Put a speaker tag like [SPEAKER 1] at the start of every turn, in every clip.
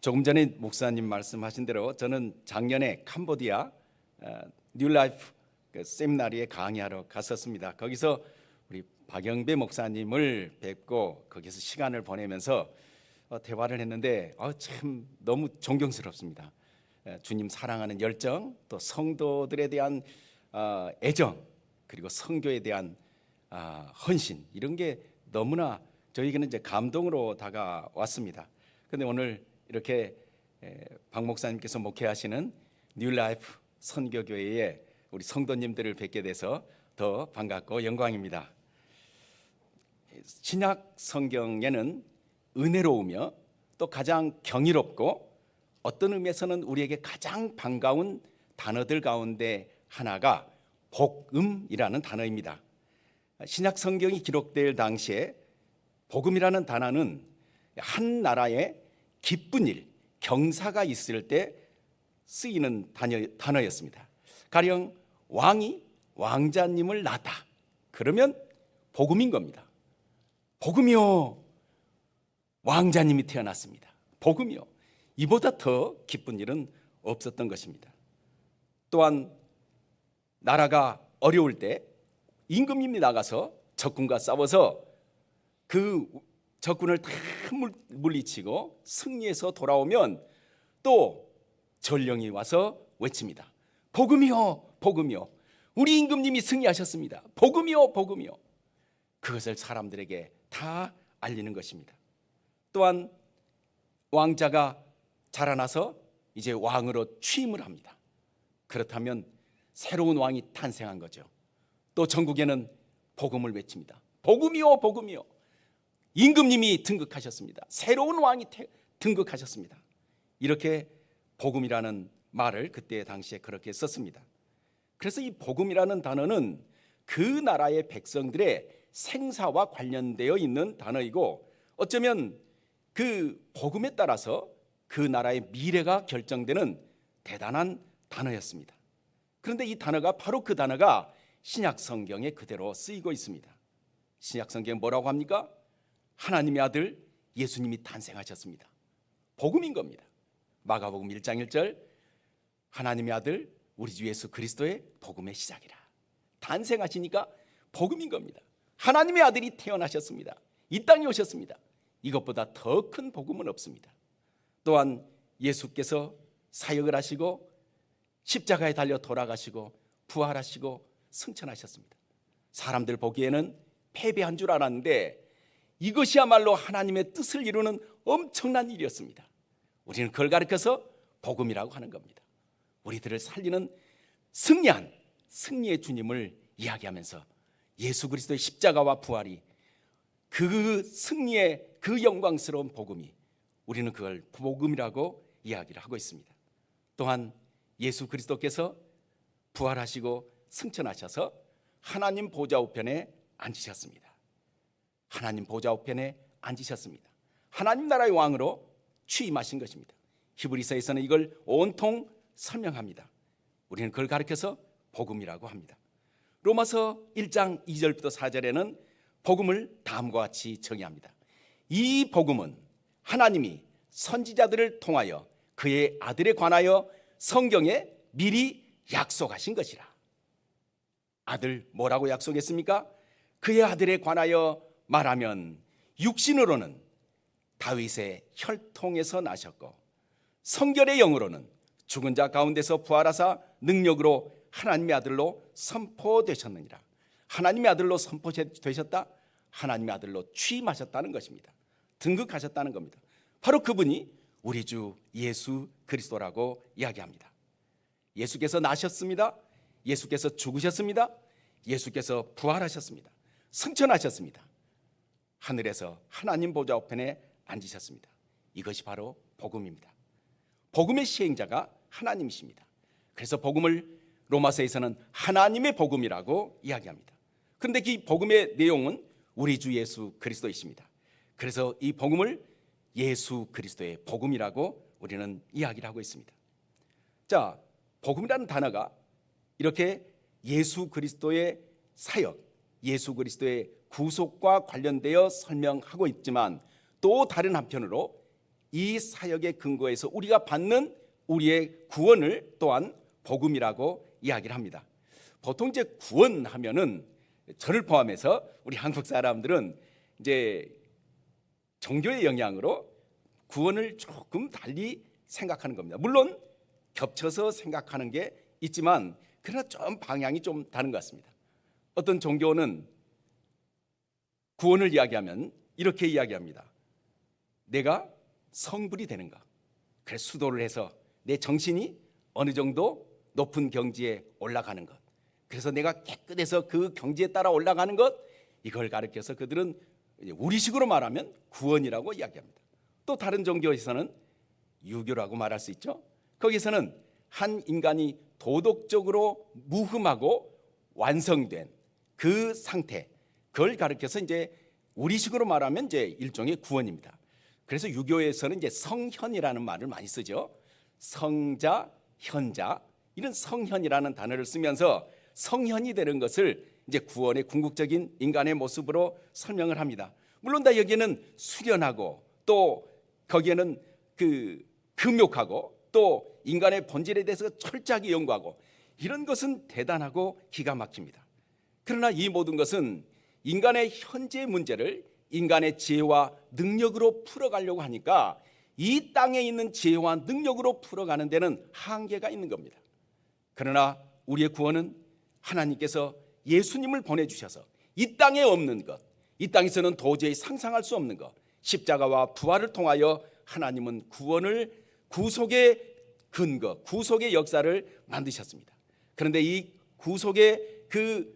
[SPEAKER 1] 조금 전에 목사님 말씀하신 대로 저는 작년에 캄보디아 뉴라이프 세미나리에 강의하러 갔었습니다. 거기서 우리 박영배 목사님을 뵙고 거기서 시간을 보내면서 대화를 했는데 참 너무 존경스럽습니다. 주님 사랑하는 열정, 또 성도들에 대한 애정, 그리고 선교에 대한 헌신, 이런 게 너무나 저에게는 이제 감동으로 다가왔습니다. 그런데 오늘 이렇게 박 목사님께서 목회하시는 뉴라이프 선교교회에 우리 성도님들을 뵙게 돼서 더 반갑고 영광입니다. 신약 성경에는 은혜로우며 또 가장 경이롭고 어떤 의미에서는 우리에게 가장 반가운 단어들 가운데 하나가 복음이라는 단어입니다. 신약 성경이 기록될 당시에 복음이라는 단어는 한 나라에 기쁜 일, 경사가 있을 때 쓰이는 단어였습니다. 가령 왕이 왕자님을 낳았다, 그러면 복음인 겁니다. 복음이요, 왕자님이 태어났습니다. 복음이요. 이보다 더 기쁜 일은 없었던 것입니다. 또한 나라가 어려울 때 임금님이 나가서 적군과 싸워서 그 적군을 다 물리치고 승리해서 돌아오면 또 전령이 와서 외칩니다. 복음이요, 복음이요. 우리 임금님이 승리하셨습니다. 복음이요, 복음이요. 그것을 사람들에게 다 알리는 것입니다. 또한 왕자가 자라나서 이제 왕으로 취임을 합니다. 그렇다면 새로운 왕이 탄생한 거죠. 또 전국에는 복음을 외칩니다. 복음이요, 복음이요. 임금님이 등극하셨습니다. 새로운 왕이 등극하셨습니다. 이렇게 복음이라는 말을 그때 당시에 그렇게 썼습니다. 그래서 이 복음이라는 단어는 그 나라의 백성들의 생사와 관련되어 있는 단어이고, 어쩌면 그 복음에 따라서 그 나라의 미래가 결정되는 대단한 단어였습니다. 그런데 이 단어가 바로 그 단어가 신약 성경에 그대로 쓰이고 있습니다. 신약 성경에 뭐라고 합니까? 하나님의 아들 예수님이 탄생하셨습니다. 복음인 겁니다. 마가복음 1장 1절, 하나님의 아들 우리 주 예수 그리스도의 복음의 시작이라. 탄생하시니까 복음인 겁니다. 하나님의 아들이 태어나셨습니다. 이 땅에 오셨습니다. 이것보다 더 큰 복음은 없습니다. 또한 예수께서 사역을 하시고 십자가에 달려 돌아가시고 부활하시고 승천하셨습니다. 사람들 보기에는 패배한 줄 알았는데 이것이야말로 하나님의 뜻을 이루는 엄청난 일이었습니다. 우리는 그걸 가르쳐서 복음이라고 하는 겁니다. 우리들을 살리는 승리한 승리의 주님을 이야기하면서 예수 그리스도의 십자가와 부활이 그 승리의 그 영광스러운 복음이, 우리는 그걸 복음이라고 이야기를 하고 있습니다. 또한 예수 그리스도께서 부활하시고 승천하셔서 하나님 보좌 우편에 앉으셨습니다. 하나님 보좌 우편에 앉으셨습니다. 하나님 나라의 왕으로 취임하신 것입니다. 히브리서에서는 이걸 온통 설명합니다. 우리는 그걸 가르쳐서 복음이라고 합니다. 로마서 1장 2절부터 4절에는 복음을 다음과 같이 정의합니다. 이 복음은 하나님이 선지자들을 통하여 그의 아들에 관하여 성경에 미리 약속하신 것이라. 아들 뭐라고 약속했습니까? 그의 아들에 관하여 말하면 육신으로는 다윗의 혈통에서 나셨고 성결의 영으로는 죽은 자 가운데서 부활하사 능력으로 하나님의 아들로 선포되셨느니라. 하나님의 아들로 선포되셨다, 하나님의 아들로 취임하셨다는 것입니다. 등극하셨다는 겁니다. 바로 그분이 우리 주 예수 그리스도라고 이야기합니다. 예수께서 나셨습니다. 예수께서 죽으셨습니다. 예수께서 부활하셨습니다. 승천하셨습니다. 하늘에서 하나님 보좌 우편에 앉으셨습니다. 이것이 바로 복음입니다. 복음의 시행자가 하나님이십니다. 그래서 복음을 로마서에서는 하나님의 복음이라고 이야기합니다. 그런데 이 복음의 내용은 우리 주 예수 그리스도이십니다. 그래서 이 복음을 예수 그리스도의 복음이라고 우리는 이야기를 하고 있습니다. 자, 복음이라는 단어가 이렇게 예수 그리스도의 사역, 예수 그리스도의 구속과 관련되어 설명하고 있지만 또 다른 한편으로 이 사역의 근거에서 우리가 받는 우리의 구원을 또한 복음이라고 이야기를 합니다. 보통 이제 구원하면은 저를 포함해서 우리 한국 사람들은 이제 종교의 영향으로 구원을 조금 달리 생각하는 겁니다. 물론 겹쳐서 생각하는 게 있지만 그러나 좀 방향이 좀 다른 것 같습니다. 어떤 종교는 구원을 이야기하면 이렇게 이야기합니다. 내가 성불이 되는가? 그래서 수도를 해서 내 정신이 어느 정도 높은 경지에 올라가는 것, 그래서 내가 깨끗해서 그 경지에 따라 올라가는 것, 이걸 가르쳐서 그들은 우리식으로 말하면 구원이라고 이야기합니다. 또 다른 종교에서는 유교라고 말할 수 있죠. 거기서는 한 인간이 도덕적으로 무흠하고 완성된 그 상태, 그걸 가르쳐서 이제 우리식으로 말하면 이제 일종의 구원입니다. 그래서 유교에서는 이제 성현이라는 말을 많이 쓰죠. 성자, 현자, 이런 성현이라는 단어를 쓰면서 성현이 되는 것을 이제 구원의 궁극적인 인간의 모습으로 설명을 합니다. 물론 다 여기에는 수련하고 또 거기에는 그 금욕하고 또 인간의 본질에 대해서 철저하게 연구하고 이런 것은 대단하고 기가 막힙니다. 그러나 이 모든 것은 인간의 현재 문제를 인간의 지혜와 능력으로 풀어가려고 하니까 이 땅에 있는 지혜와 능력으로 풀어가는 데는 한계가 있는 겁니다. 그러나 우리의 구원은 하나님께서 예수님을 보내주셔서 이 땅에 없는 것, 이 땅에서는 도저히 상상할 수 없는 것, 십자가와 부활을 통하여 하나님은 구원을, 구속의 근거, 구속의 역사를 만드셨습니다. 그런데 이 구속의 그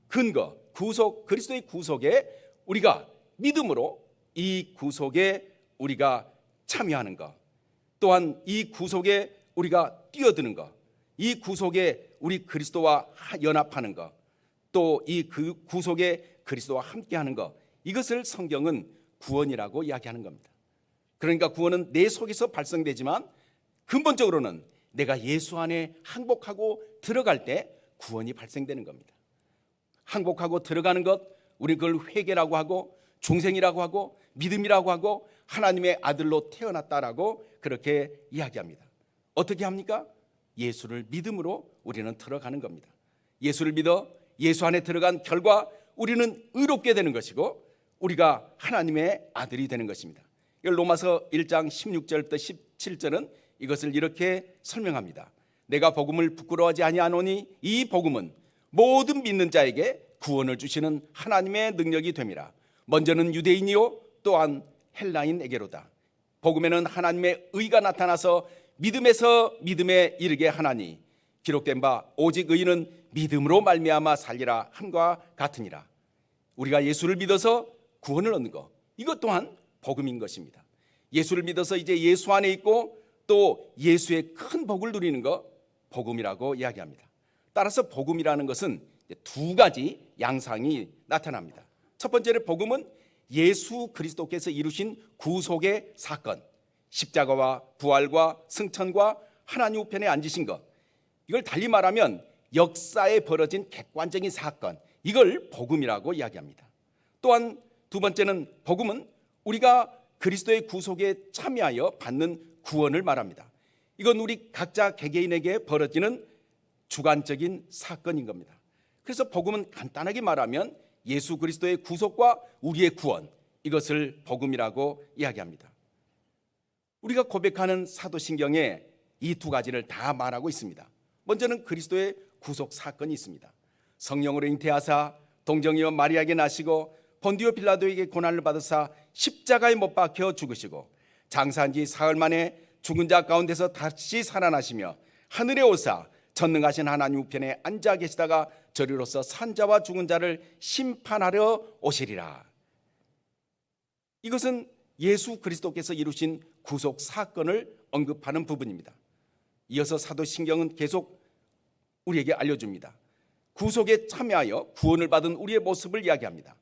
[SPEAKER 1] 근거, 구속, 그리스도의 구속에 우리가 믿음으로 이 구속에 우리가 참여하는 것, 또한 이 구속에 우리가 뛰어드는 것, 이 구속에 우리 그리스도와 연합하는 것, 또 이 구속에 그리스도와 함께하는 것, 이것을 성경은 구원이라고 이야기하는 겁니다. 그러니까 구원은 내 속에서 발생되지만 근본적으로는 내가 예수 안에 항복하고 들어갈 때 구원이 발생되는 겁니다. 항복하고 들어가는 것, 우리 그걸 회개라고 하고 중생이라고 하고 믿음이라고 하고 하나님의 아들로 태어났다라고 그렇게 이야기합니다. 어떻게 합니까? 예수를 믿음으로 우리는 들어가는 겁니다. 예수를 믿어 예수 안에 들어간 결과 우리는 의롭게 되는 것이고 우리가 하나님의 아들이 되는 것입니다. 로마서 1장 16절부터 17절은 이것을 이렇게 설명합니다. 내가 복음을 부끄러워하지 아니하노니 이 복음은 모든 믿는 자에게 구원을 주시는 하나님의 능력이 됨이라. 먼저는 유대인이요 또한 헬라인에게로다. 복음에는 하나님의 의가 나타나서 믿음에서 믿음에 이르게 하나니 기록된 바 오직 의인은 믿음으로 말미암아 살리라 함과 같으니라. 우리가 예수를 믿어서 구원을 얻는 것, 이것 또한 복음인 것입니다. 예수를 믿어서 이제 예수 안에 있고 또 예수의 큰 복을 누리는 것, 복음이라고 이야기합니다. 따라서 복음이라는 것은 두 가지 양상이 나타납니다. 첫 번째로 복음은 예수 그리스도께서 이루신 구속의 사건, 십자가와 부활과 승천과 하나님 우편에 앉으신 것, 이걸 달리 말하면 역사에 벌어진 객관적인 사건, 이걸 복음이라고 이야기합니다. 또한 두 번째는 복음은 우리가 그리스도의 구속에 참여하여 받는 구원을 말합니다. 이건 우리 각자 개개인에게 벌어지는 주관적인 사건인 겁니다. 그래서 복음은 간단하게 말하면 예수 그리스도의 구속과 우리의 구원, 이것을 복음이라고 이야기합니다. 우리가 고백하는 사도신경에 이 두 가지를 다 말하고 있습니다. 먼저는 그리스도의 구속 사건이 있습니다. 성령으로 잉태하사 동정이여 마리아에게 나시고 본디오 빌라도에게 고난을 받으사 십자가에 못 박혀 죽으시고 장사한 지 사흘 만에 죽은 자 가운데서 다시 살아나시며 하늘에 오사 전능하신 하나님 우편에 앉아 계시다가 저리로서 산자와 죽은 자를 심판하려 오시리라. 이것은 예수 그리스도께서 이루신 구속 사건을 언급하는 부분입니다. 이어서 사도신경은 계속 우리에게 알려줍니다. 구속에 참여하여 구원을 받은 우리의 모습을 이야기합니다.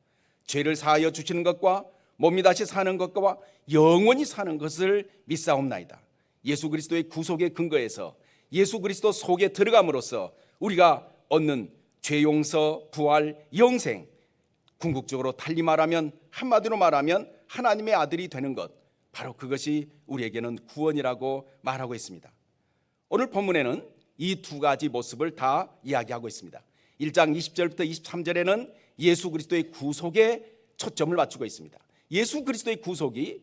[SPEAKER 1] 죄를 사하여 주시는 것과 몸이 다시 사는 것과 영원히 사는 것을 믿사옵나이다. 예수 그리스도의 구속의 근거에서 예수 그리스도 속에 들어감으로써 우리가 얻는 죄 용서, 부활, 영생, 궁극적으로 달리 말하면, 한마디로 말하면 하나님의 아들이 되는 것, 바로 그것이 우리에게는 구원이라고 말하고 있습니다. 오늘 본문에는 이 두 가지 모습을 다 이야기하고 있습니다. 1장 20절부터 23절에는 예수 그리스도의 구속에 초점을 맞추고 있습니다. 예수 그리스도의 구속이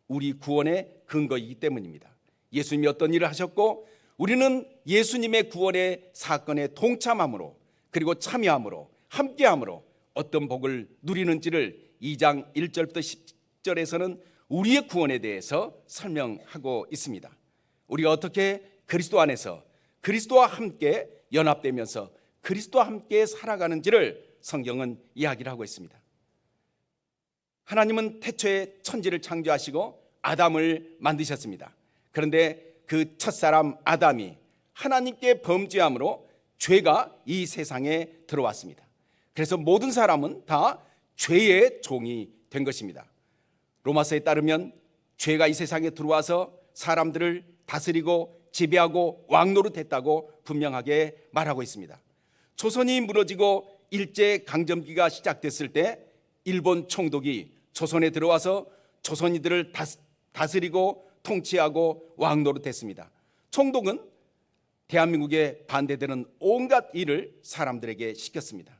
[SPEAKER 1] 우리 구원의 근거이기 때문입니다. 예수님이 어떤 일을 하셨고 우리는 예수님의 구원의 사건에 동참함으로 그리고 참여함으로 함께함으로 어떤 복을 누리는지를 2장 1절부터 10절에서는 우리의 구원에 대해서 설명하고 있습니다. 우리가 어떻게 그리스도 안에서 그리스도와 함께 연합되면서 그리스도와 함께 살아가는지를 성경은 이야기를 하고 있습니다. 하나님은 태초에 천지를 창조하시고 아담을 만드셨습니다. 그런데 그 첫사람 아담이 하나님께 범죄함으로 죄가 이 세상에 들어왔습니다. 그래서 모든 사람은 다 죄의 종이 된 것입니다. 로마서에 따르면 죄가 이 세상에 들어와서 사람들을 다스리고 지배하고 왕노릇했다고 분명하게 말하고 있습니다. 조선이 무너지고 일제강점기가 시작됐을 때 일본 총독이 조선에 들어와서 조선인들을 다스리고 통치하고 왕노릇했습니다. 총독은 대한민국에 반대되는 온갖 일을 사람들에게 시켰습니다.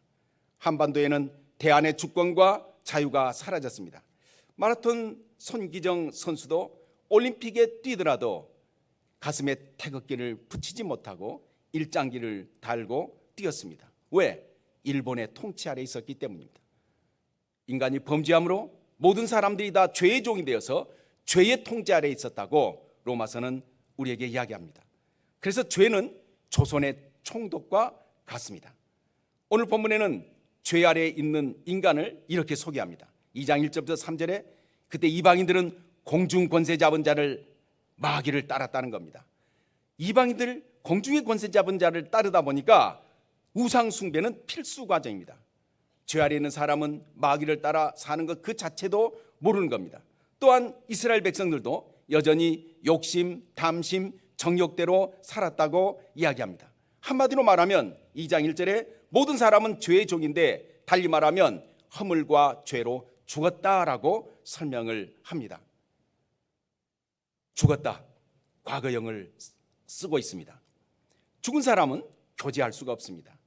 [SPEAKER 1] 한반도에는 대한의 주권과 자유가 사라졌습니다. 마라톤 손기정 선수도 올림픽에 뛰더라도 가슴에 태극기를 붙이지 못하고 일장기를 달고 뛰었습니다. 왜? 일본의 통치 아래 있었기 때문입니다. 인간이 범죄함으로 모든 사람들이 다 죄의 종이 되어서 죄의 통제 아래 있었다고 로마서는 우리에게 이야기합니다. 그래서 죄는 조선의 총독과 같습니다. 오늘 본문에는 죄 아래에 있는 인간을 이렇게 소개합니다. 2장 1절부터 3절에 그때 이방인들은 공중 권세 잡은 자를 마귀를 따랐다는 겁니다. 이방인들 공중의 권세 잡은 자를 따르다 보니까 우상 숭배는 필수 과정입니다. 죄 아래에 있는 사람은 마귀를 따라 사는 것 그 자체도 모르는 겁니다. 또한 이스라엘 백성들도 여전히 욕심, 탐심, 정욕대로 살았다고 이야기합니다. 한마디로 말하면 2장 1절에 모든 사람은 죄의 종인데 달리 말하면 허물과 죄로 죽었다라고 설명을 합니다. 죽었다, 과거형을 쓰고 있습니다. 죽은 사람은 교제할 수가 없습니다.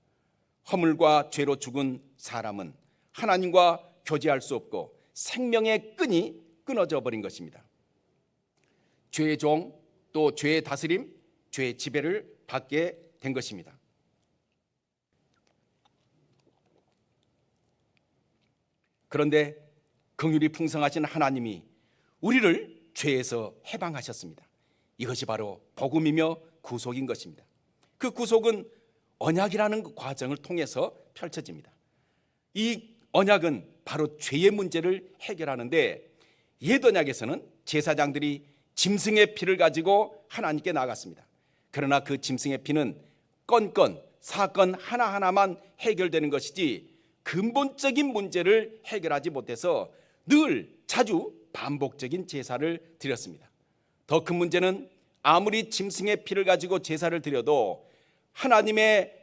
[SPEAKER 1] 허물과 죄로 죽은 사람은 하나님과 교제할 수 없고 생명의 끈이 끊어져 버린 것입니다. 죄의 종, 또 죄의 다스림, 죄의 지배를 받게 된 것입니다. 그런데 긍휼이 풍성하신 하나님이 우리를 죄에서 해방하셨습니다. 이것이 바로 복음이며 구속인 것입니다. 그 구속은 언약이라는 그 과정을 통해서 펼쳐집니다. 이 언약은 바로 죄의 문제를 해결하는데 옛 언약에서는 제사장들이 짐승의 피를 가지고 하나님께 나갔습니다. 그러나 그 짐승의 피는 건건 사건 하나하나만 해결되는 것이지 근본적인 문제를 해결하지 못해서 늘 자주 반복적인 제사를 드렸습니다. 더 큰 문제는 아무리 짐승의 피를 가지고 제사를 드려도 하나님의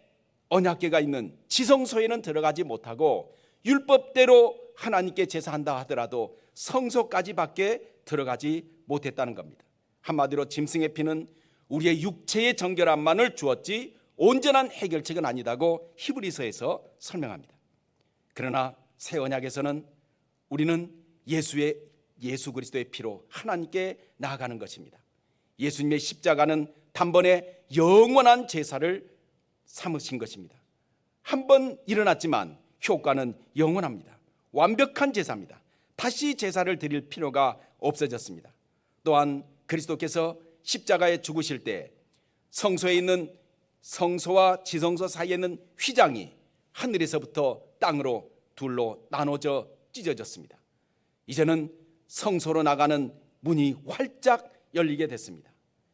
[SPEAKER 1] 언약궤가 있는 지성소에는 들어가지 못하고 율법대로 하나님께 제사한다 하더라도 성소까지 밖에 들어가지 못했다는 겁니다. 한마디로 짐승의 피는 우리의 육체의 정결함만을 주었지 온전한 해결책은 아니다고 히브리서에서 설명합니다. 그러나 새 언약에서는 우리는 예수 그리스도의 피로 하나님께 나아가는 것입니다. 예수님의 십자가는 단번에 영원한 제사를 삼으신 것입니다. 한 번 일어났지만 효과는 영원합니다. 완벽한 제사입니다. 다시 제사를 드릴 필요가 없어졌습니다. 또한 그리스도께서 십자가에 죽으실 때 성소에 있는 성소와 지성소 사이에 있는 휘장이 하늘에서부터 땅으로 둘로 나눠져 찢어졌습니다. 이제는 성소로 나가는 문이 활짝 열리게 됐습니다.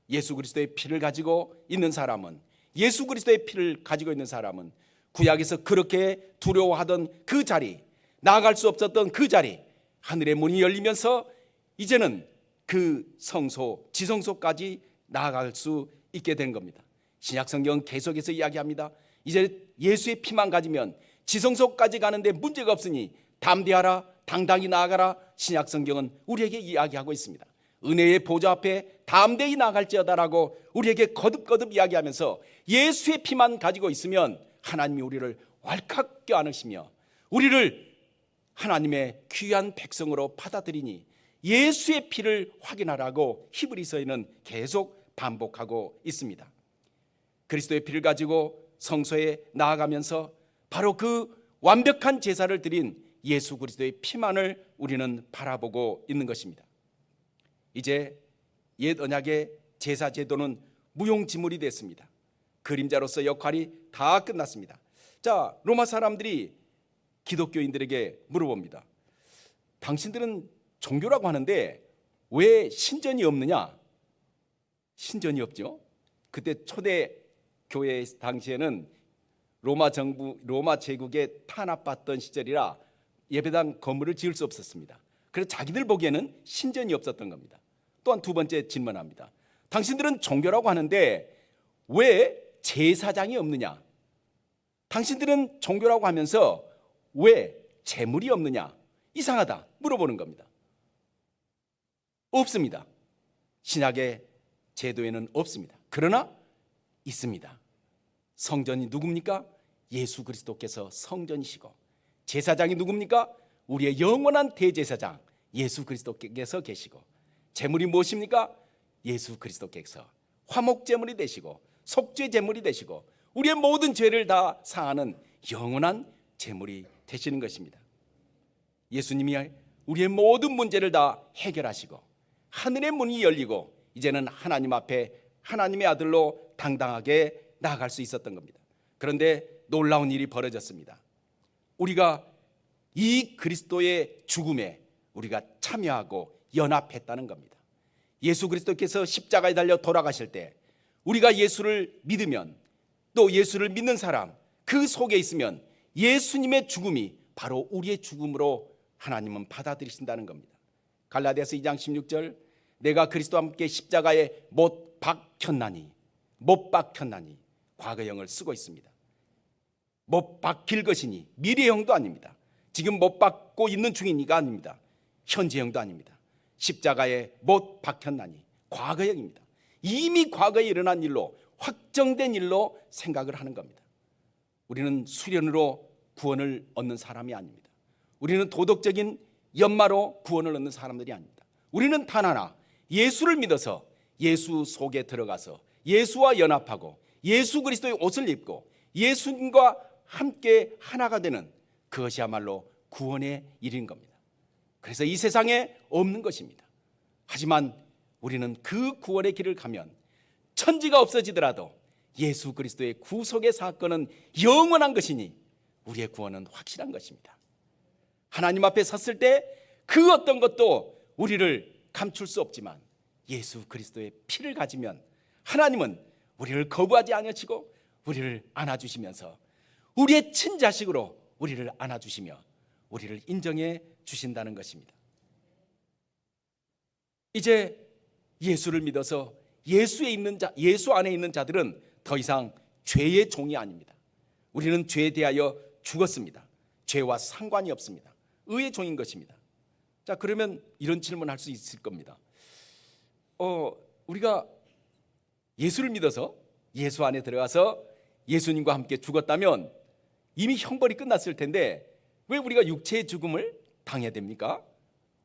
[SPEAKER 1] 예수 그리스도의 피를 가지고 있는 사람은 예수 그리스도의 피를 가지고 있는 사람은 구약에서 그렇게 두려워하던 그 자리, 나아갈 수 없었던 그 자리, 하늘의 문이 열리면서 이제는 그 성소, 지성소까지 나아갈 수 있게 된 겁니다. 신약성경은 계속해서 이야기합니다. 이제 예수의 피만 가지면 지성소까지 가는데 문제가 없으니 담대하라, 당당히 나아가라. 신약성경은 우리에게 이야기하고 있습니다. 은혜의 보좌 앞에 담대히 나갈지어다라고 우리에게 거듭거듭 이야기하면서 예수의 피만 가지고 있으면 하나님이 우리를 왈칵 껴안으시며 우리를 하나님의 귀한 백성으로 받아들이니 예수의 피를 확인하라고 히브리서에는 계속 반복하고 있습니다. 그리스도의 피를 가지고 성소에 나아가면서 바로 그 완벽한 제사를 드린 예수 그리스도의 피만을 우리는 바라보고 있는 것입니다. 이제 옛 언약의 제사 제도는 무용지물이 됐습니다. 그림자로서 역할이 다 끝났습니다. 자, 로마 사람들이 기독교인들에게 물어봅니다. 당신들은 종교라고 하는데 왜 신전이 없느냐? 신전이 없죠. 그때 초대 교회 당시에는 로마 제국에 탄압받던 시절이라 예배당 건물을 지을 수 없었습니다. 그래서 자기들 보기에는 신전이 없었던 겁니다. 또한 두 번째 질문합니다. 당신들은 종교라고 하는데 왜 제사장이 없느냐? 당신들은 종교라고 하면서 왜 제물이 없느냐? 이상하다 물어보는 겁니다. 없습니다. 신약의 제도에는 없습니다. 그러나 있습니다. 성전이 누굽니까? 예수 그리스도께서 성전이시고, 제사장이 누굽니까? 우리의 영원한 대제사장 예수 그리스도께서 계시고, 제물이 무엇입니까? 예수 그리스도께서 화목제물이 되시고 속죄제물이 되시고 우리의 모든 죄를 다 사하는 영원한 제물이 되시는 것입니다. 예수님이 우리의 모든 문제를 다 해결하시고 하늘의 문이 열리고 이제는 하나님 앞에 하나님의 아들로 당당하게 나아갈 수 있었던 겁니다. 그런데 놀라운 일이 벌어졌습니다. 우리가 이 그리스도의 죽음에 우리가 참여하고 연합했다는 겁니다. 예수 그리스도께서 십자가에 달려 돌아가실 때 우리가 예수를 믿으면, 또 예수를 믿는 사람 그 속에 있으면 예수님의 죽음이 바로 우리의 죽음으로 하나님은 받아들이신다는 겁니다. 갈라디아서 2장 16절, 내가 그리스도와 함께 십자가에 못 박혔나니 과거형을 쓰고 있습니다. 못 박힐 것이니 미래형도 아닙니다. 지금 못 박고 있는 중이니가 아닙니다. 현재형도 아닙니다. 십자가에 못 박혔나니 과거형입니다. 이미 과거에 일어난 일로, 확정된 일로 생각을 하는 겁니다. 우리는 수련으로 구원을 얻는 사람이 아닙니다. 우리는 도덕적인 연마로 구원을 얻는 사람들이 아닙니다. 우리는 단 하나, 예수를 믿어서 예수 속에 들어가서 예수와 연합하고 예수 그리스도의 옷을 입고 예수님과 함께 하나가 되는, 그것이야말로 구원의 일인 겁니다. 그래서 이 세상에 없는 것입니다. 하지만 우리는 그 구원의 길을 가면 천지가 없어지더라도 예수 그리스도의 구속의 사건은 영원한 것이니 우리의 구원은 확실한 것입니다. 하나님 앞에 섰을 때 그 어떤 것도 우리를 감출 수 없지만 예수 그리스도의 피를 가지면 하나님은 우리를 거부하지 않으시고 우리를 안아주시면서 우리의 친자식으로 우리를 안아주시며 우리를 인정해 주신다는 것입니다. 이제 예수를 믿어서 예수 안에 있는 자들은 더 이상 죄의 종이 아닙니다. 우리는 죄에 대하여 죽었습니다. 죄와 상관이 없습니다. 의의 종인 것입니다. 자, 그러면 이런 질문을 할 수 있을 겁니다. 우리가 예수를 믿어서 예수 안에 들어가서 예수님과 함께 죽었다면 이미 형벌이 끝났을 텐데 왜 우리가 육체의 죽음을 당해야 됩니까?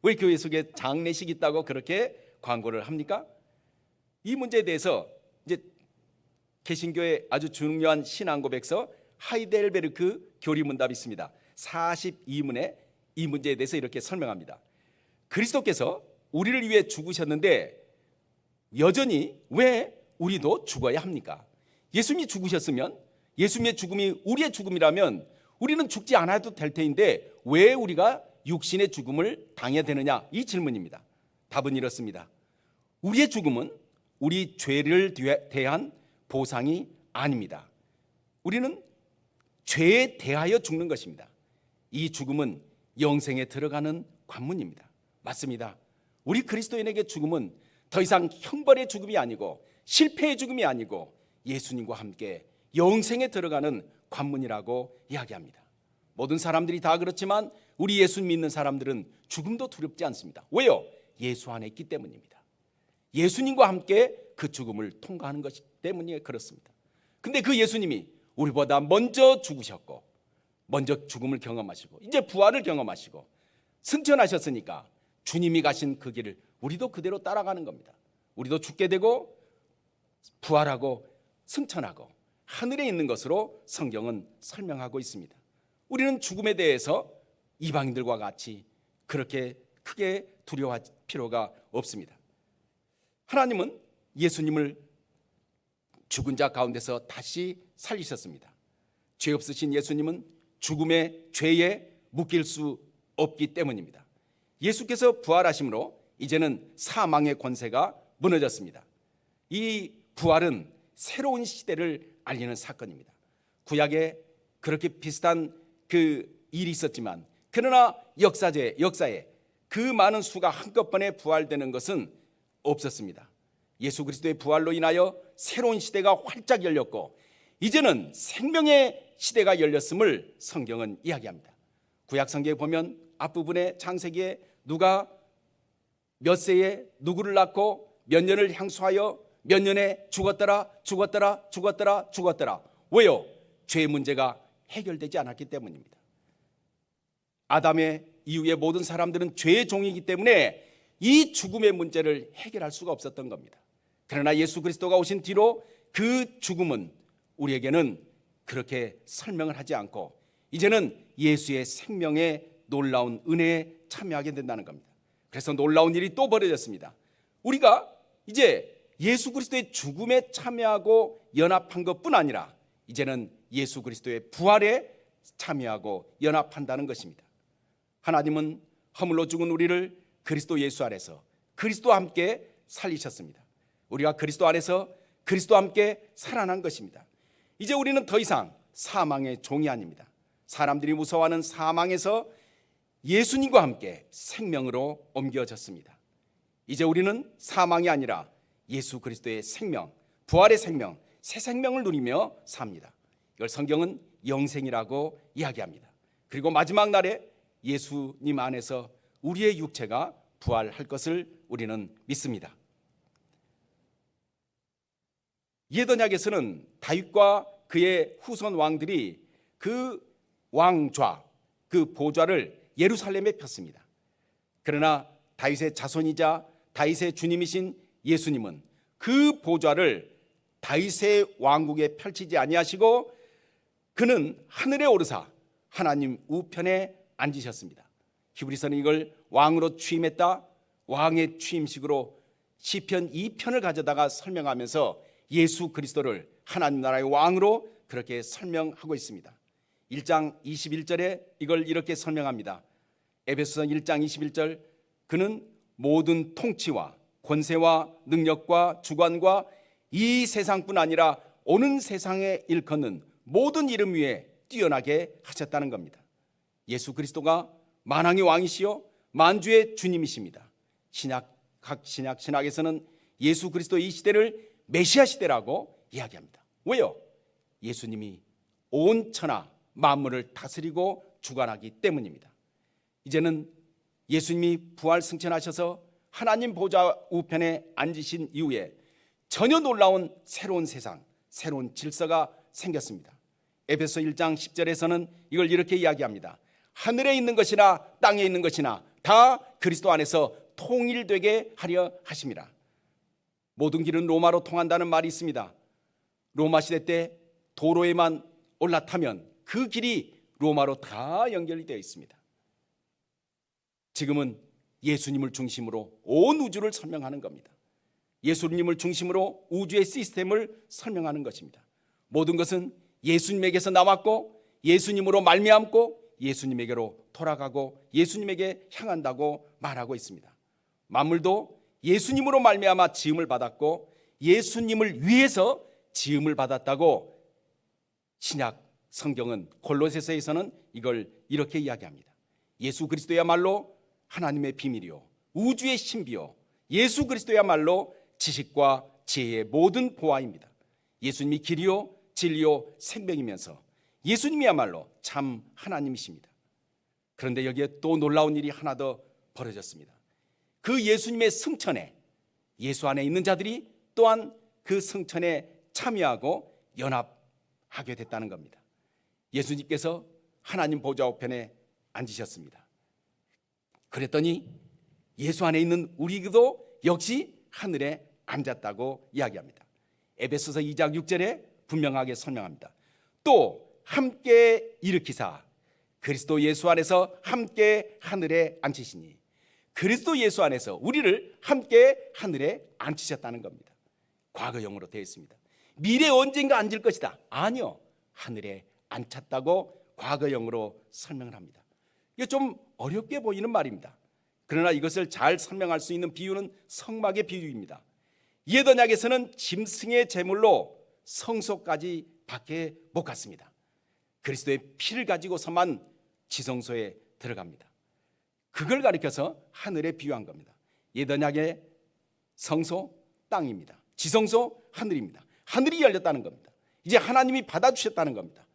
[SPEAKER 1] 왜 교회 속에 장례식 있다고 그렇게 광고를 합니까? 이 문제에 대해서 이제 개신교의 아주 중요한 신앙 고백서 하이델베르크 교리문답이 있습니다. 42문에 이 문제에 대해서 이렇게 설명합니다. 그리스도께서 우리를 위해 죽으셨는데 여전히 왜 우리도 죽어야 합니까? 예수님이 죽으셨으면, 예수님의 죽음이 우리의 죽음이라면 우리는 죽지 않아도 될 테인데 왜 우리가 육신의 죽음을 당해야 되느냐? 이 질문입니다. 답은 이렇습니다. 우리의 죽음은 우리 죄를 대한 보상이 아닙니다. 우리는 죄에 대하여 죽는 것입니다. 이 죽음은 영생에 들어가는 관문입니다. 맞습니다. 우리 그리스도인에게 죽음은 더 이상 형벌의 죽음이 아니고 실패의 죽음이 아니고 예수님과 함께 영생에 들어가는 관문이라고 이야기합니다. 모든 사람들이 다 그렇지만 우리 예수 믿는 사람들은 죽음도 두렵지 않습니다. 왜요? 예수 안에 있기 때문입니다. 예수님과 함께 그 죽음을 통과하는 것이기 때문에 그렇습니다. 근데 그 예수님이 우리보다 먼저 죽으셨고 먼저 죽음을 경험하시고 이제 부활을 경험하시고 승천하셨으니까 주님이 가신 그 길을 우리도 그대로 따라가는 겁니다. 우리도 죽게 되고 부활하고 승천하고 하늘에 있는 것으로 성경은 설명하고 있습니다. 우리는 죽음에 대해서 이방인들과 같이 그렇게 크게 두려워할 필요가 없습니다. 하나님은 예수님을 죽은 자 가운데서 다시 살리셨습니다. 죄 없으신 예수님은 죽음의 죄에 묶일 수 없기 때문입니다. 예수께서 부활하심으로 이제는 사망의 권세가 무너졌습니다. 이 부활은 새로운 시대를 알리는 사건입니다. 구약에 그렇게 비슷한 그 일이 있었지만 그러나 역사에 그 많은 수가 한꺼번에 부활되는 것은 없었습니다. 예수 그리스도의 부활로 인하여 새로운 시대가 활짝 열렸고 이제는 생명의 시대가 열렸음을 성경은 이야기합니다. 구약 성경에 보면 앞부분에 창세기에 누가 몇 세에 누구를 낳고 몇 년을 향수하여 몇 년에 죽었더라. 왜요? 죄의 문제가 해결되지 않았기 때문입니다. 아담의 이후의 모든 사람들은 죄의 종이기 때문에 이 죽음의 문제를 해결할 수가 없었던 겁니다. 그러나 예수 그리스도가 오신 뒤로 그 죽음은 우리에게는 그렇게 설명을 하지 않고 이제는 예수의 생명의 놀라운 은혜에 참여하게 된다는 겁니다. 그래서 놀라운 일이 또 벌어졌습니다. 우리가 이제 예수 그리스도의 죽음에 참여하고 연합한 것뿐 아니라 이제는 예수 그리스도의 부활에 참여하고 연합한다는 것입니다. 하나님은 허물로 죽은 우리를 그리스도 예수 안에서 그리스도와 함께 살리셨습니다. 우리가 그리스도 안에서 그리스도와 함께 살아난 것입니다. 이제 우리는 더 이상 사망의 종이 아닙니다. 사람들이 무서워하는 사망에서 예수님과 함께 생명으로 옮겨졌습니다. 이제 우리는 사망이 아니라 예수 그리스도의 생명, 부활의 생명, 새 생명을 누리며 삽니다. 이걸 성경은 영생이라고 이야기합니다. 그리고 마지막 날에 예수님 안에서 우리의 육체가 부활할 것을 우리는 믿습니다. 옛 언약에서는 다윗과 그의 후손 왕들이 그 왕좌, 그 보좌를 예루살렘에 폈습니다. 그러나 다윗의 자손이자 다윗의 주님이신 예수님은 그 보좌를 다윗의 왕국에 펼치지 아니하시고 그는 하늘에 오르사 하나님 우편에 앉으셨습니다. 히브리서는 이걸 왕으로 취임했다, 왕의 취임식으로 시편 2편을 가져다가 설명하면서 예수 그리스도를 하나님 나라의 왕으로 그렇게 설명하고 있습니다. 1장 21절에 이걸 이렇게 설명합니다. 에베소서 1장 21절, 그는 모든 통치와 권세와 능력과 주관과 이 세상뿐 아니라 오는 세상에 일컫는 모든 이름 위에 뛰어나게 하셨다는 겁니다. 예수 그리스도가 만왕의 왕이시요 만주의 주님이십니다. 각 신학에서는 예수 그리스도 이 시대를 메시아 시대라고 이야기합니다. 왜요? 예수님이 온 천하 만물을 다스리고 주관하기 때문입니다. 이제는 예수님이 부활 승천하셔서 하나님 보좌 우편에 앉으신 이후에 전혀 놀라운 새로운 세상, 새로운 질서가 생겼습니다. 에베소 1장 10절에서는 이걸 이렇게 이야기합니다. 하늘에 있는 것이나 땅에 있는 것이나 다 그리스도 안에서 통일되게 하려 하심이라. 모든 길은 로마로 통한다는 말이 있습니다. 로마 시대 때 도로에만 올라타면 그 길이 로마로 다 연결이 되어 있습니다. 지금은 예수님을 중심으로 온 우주를 설명하는 겁니다. 예수님을 중심으로 우주의 시스템을 설명하는 것입니다. 모든 것은 예수님에게서 나왔고 예수님으로 말미암고 예수님에게로 돌아가고 예수님에게 향한다고 말하고 있습니다. 만물도 예수님으로 말미암아 지음을 받았고 예수님을 위해서 지음을 받았다고 신약 성경은 골로새서에서는 이걸 이렇게 이야기합니다. 예수 그리스도야말로 하나님의 비밀이요 우주의 신비요 예수 그리스도야말로 지식과 지혜의 모든 보화입니다. 예수님이 길이요 진리요 생명이면서 예수님이야말로 참 하나님이십니다. 그런데 여기에 또 놀라운 일이 하나 더 벌어졌습니다. 그 예수님의 승천에 예수 안에 있는 자들이 또한 그 성천에 참여하고 연합하게 됐다는 겁니다. 예수님께서 하나님 보좌 우편에 앉으셨습니다. 그랬더니 예수 안에 있는 우리도 역시 하늘에 앉았다고 이야기합니다. 에베소서 2장 6절에 분명하게 설명합니다. 또 함께 일으키사 그리스도 예수 안에서 함께 하늘에 앉히시니, 그리스도 예수 안에서 우리를 함께 하늘에 앉히셨다는 겁니다. 과거형으로 되어 있습니다. 미래 언젠가 앉을 것이다. 아니요, 하늘에 앉혔다고 과거형으로 설명을 합니다. 이게 좀 어렵게 보이는 말입니다. 그러나 이것을 잘 설명할 수 있는 비유는 성막의 비유입니다. 옛 언약에서는 짐승의 제물로 성소까지 밖에 못 갔습니다. 그리스도의 피를 가지고서만 지성소에 들어갑니다. 그걸 가리켜서 하늘에 비유한 겁니다. 옛 언약의 성소 땅입니다. 지성소 하늘입니다. 하늘이 열렸다는 겁니다. 이제 하나님이 받아주셨다는 겁니다.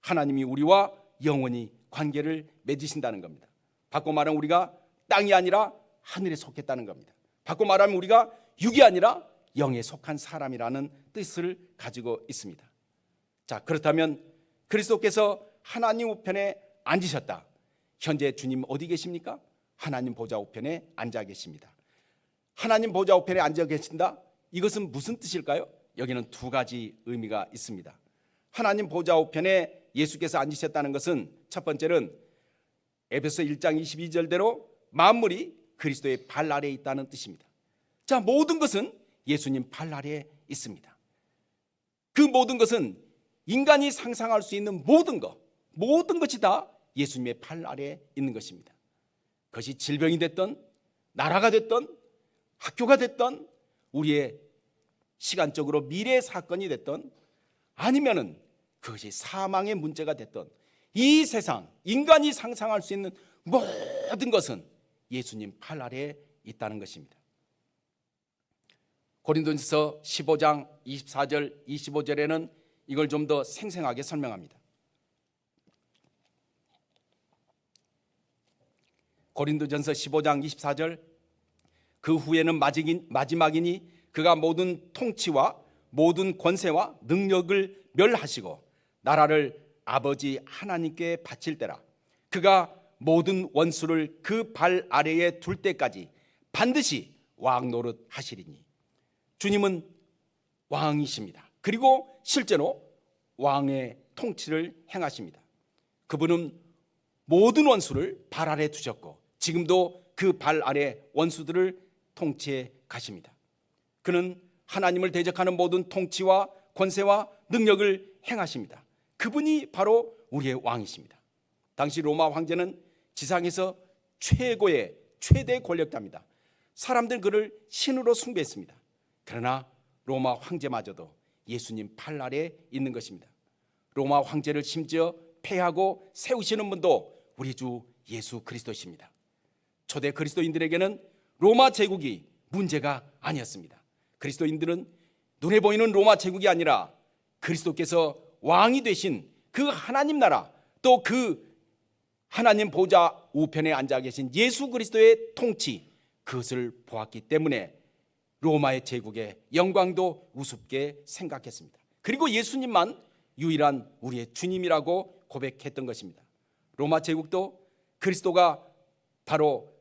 [SPEAKER 1] 하나님이 우리와 영원히 관계를 맺으신다는 겁니다. 바꿔 말하면 우리가 땅이 아니라 하늘에 속했다는 겁니다. 바꿔 말하면 우리가 육이 아니라 영에 속한 사람이라는 뜻을 가지고 있습니다. 자, 그렇다면 그리스도께서 하나님 우편에 앉으셨다. 현재 주님 어디 계십니까? 하나님 보좌 우편에 앉아 계십니다. 하나님 보좌 우편에 앉아 계신다? 이것은 무슨 뜻일까요? 여기는 두 가지 의미가 있습니다. 하나님 보좌 우편에 예수께서 앉으셨다는 것은 첫 번째는 에베소 1장 22절대로 만물이 그리스도의 발 아래에 있다는 뜻입니다. 자, 모든 것은 예수님 발 아래에 있습니다. 그 모든 것은 인간이 상상할 수 있는 모든 것이 다 예수님의 발 아래에 있는 것입니다. 그것이 질병이 됐던, 나라가 됐던, 학교가 됐던, 우리의 시간적으로 미래의 사건이 됐던, 아니면은 그것이 사망의 문제가 됐던, 이 세상 인간이 상상할 수 있는 모든 것은 예수님 발 아래에 있다는 것입니다. 고린도전서 15장 24절 25절에는 이걸 좀 더 생생하게 설명합니다. 고린도전서 15장 24절, 그 후에는 마지막이니 그가 모든 통치와 모든 권세와 능력을 멸하시고 나라를 아버지 하나님께 바칠 때라. 그가 모든 원수를 그 발 아래에 둘 때까지 반드시 왕 노릇 하시리니. 주님은 왕이십니다. 그리고 실제로 왕의 통치를 행하십니다. 그분은 모든 원수를 발 아래 두셨고 지금도 그 발 아래 원수들을 통치해 가십니다. 그는 하나님을 대적하는 모든 통치와 권세와 능력을 행하십니다. 그분이 바로 우리의 왕이십니다. 당시 로마 황제는 지상에서 최대 권력자입니다. 사람들은 그를 신으로 숭배했습니다. 그러나 로마 황제마저도 예수님 발 아래에 있는 것입니다. 로마 황제를 심지어 폐하고 세우시는 분도 우리 주 예수 그리스도십니다. 초대 그리스도인들에게는 로마 제국이 문제가 아니었습니다. 그리스도인들은 눈에 보이는 로마 제국이 아니라 그리스도께서 왕이 되신 그 하나님 나라, 또 그 하나님 보좌 우편에 앉아 계신 예수 그리스도의 통치, 그것을 보았기 때문에 로마의 제국의 영광도 우습게 생각했습니다. 그리고 예수님만 유일한 우리의 주님이라고 고백했던 것입니다. 로마 제국도 그리스도가 바로